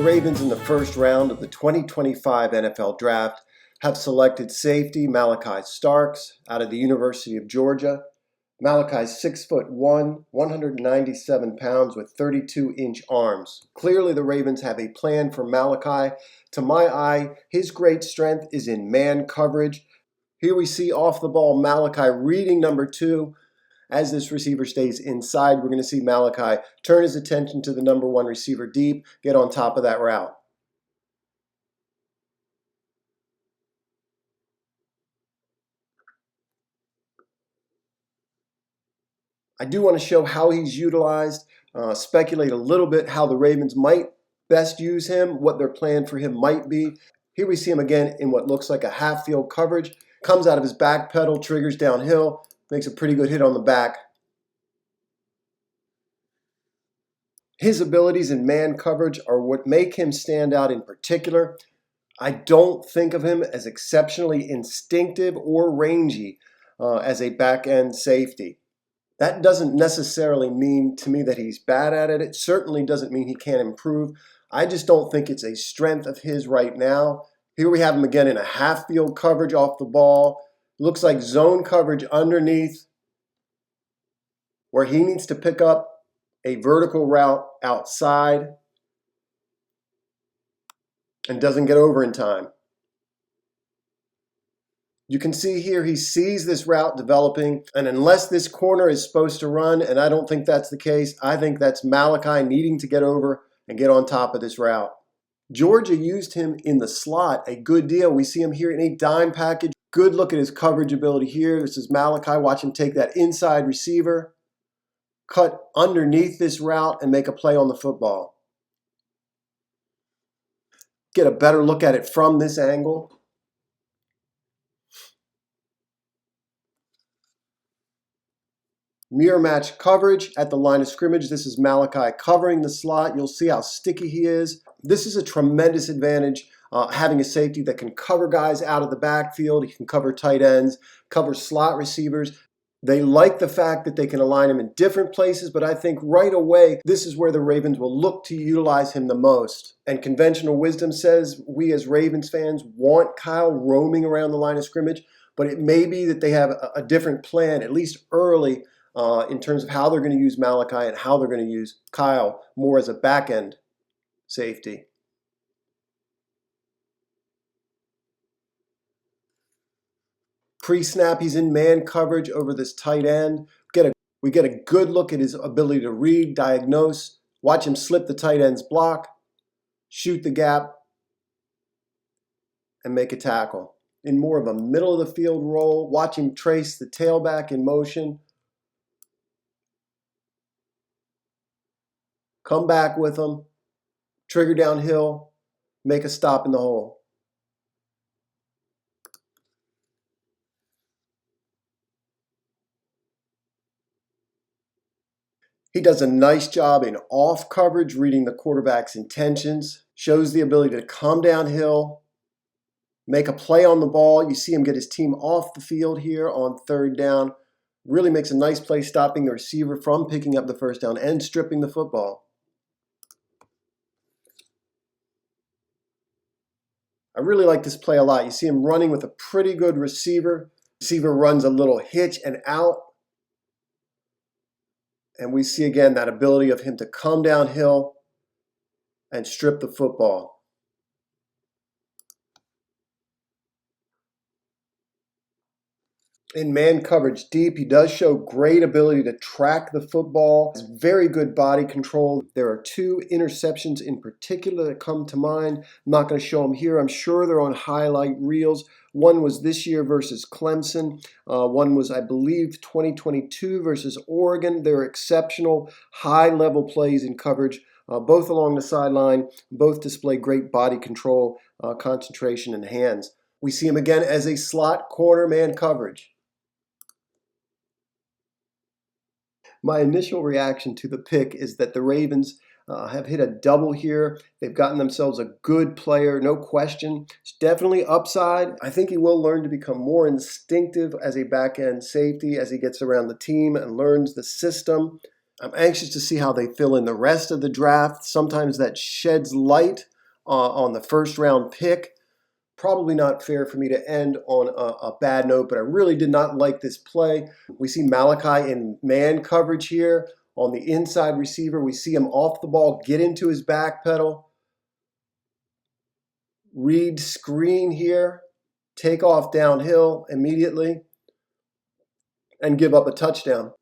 The Ravens in the first round of the 2025 NFL Draft have selected safety Malachi Starks out of the University of Georgia. Malachi's 6'1", 197 pounds with 32-inch arms. Clearly the Ravens have a plan for Malachi. To my eye, his great strength is in man coverage. Here we see off the ball Malachi reading number 2. As this receiver stays inside, we're going to see Malachi turn his attention to the number 1 receiver deep, get on top of that route. I do want to show how he's utilized, speculate a little bit how the Ravens might best use him, what their plan for him might be. Here we see him again in what looks like a half-field coverage. Comes out of his back pedal, triggers downhill, makes a pretty good hit on the back. His abilities in man coverage are what make him stand out in particular. I don't think of him as exceptionally instinctive or rangy as a back-end safety. That doesn't necessarily mean to me that he's bad at it. It certainly doesn't mean he can't improve. I just don't think it's a strength of his right now. Here we have him again in a half-field coverage off the ball. Looks like zone coverage underneath where he needs to pick up a vertical route outside and doesn't get over in time. You can see here he sees this route developing, and unless this corner is supposed to run, and I don't think that's the case, I think that's Malachi needing to get over and get on top of this route. Georgia used him in the slot a good deal. We see him here in a dime package. Good look at his coverage ability here. This is Malachi. Watch him take that inside receiver, cut underneath this route, and make a play on the football. Get a better look at it from this angle. Mirror match coverage at the line of scrimmage. This is Malachi covering the slot. You'll see how sticky he is. This is a tremendous advantage, having a safety that can cover guys out of the backfield. He can cover tight ends, cover slot receivers. They like the fact that they can align him in different places, but I think right away, this is where the Ravens will look to utilize him the most. And conventional wisdom says we as Ravens fans want Kyle roaming around the line of scrimmage, but it may be that they have a different plan, at least early, in terms of how they're going to use Malachi and how they're going to use Kyle more as a back-end safety. Pre-snap, he's in man coverage over this tight end. We get a good look at his ability to read, diagnose, watch him slip the tight end's block, shoot the gap, and make a tackle. In more of a middle-of-the-field role, watch him trace the tailback in motion, come back with him, trigger downhill, make a stop in the hole. He does a nice job in off coverage, reading the quarterback's intentions, shows the ability to come downhill, make a play on the ball. You see him get his team off the field here on third down. Really makes a nice play stopping the receiver from picking up the first down and stripping the football. I really like this play a lot. You see him running with a pretty good receiver. Receiver runs a little hitch and out. And we see again that ability of him to come downhill and strip the football. In man coverage deep, he does show great ability to track the football. Has very good body control. There are 2 interceptions in particular that come to mind. I'm not going to show them here. I'm sure they're on highlight reels. One was this year versus Clemson. One was, I believe, 2022 versus Oregon. They're exceptional, high-level plays in coverage, both along the sideline. Both display great body control, concentration, and hands. We see him again as a slot corner man coverage. My initial reaction to the pick is that the Ravens have hit a double here. They've gotten themselves a good player, no question. It's definitely upside. I think he will learn to become more instinctive as a back-end safety as he gets around the team and learns the system. I'm anxious to see how they fill in the rest of the draft. Sometimes that sheds light on the first round pick. Probably not fair for me to end on a bad note, but I really did not like this play. We see Malachi in man coverage here on the inside receiver. We see him off the ball, get into his back pedal, read screen here, take off downhill immediately, and give up a touchdown.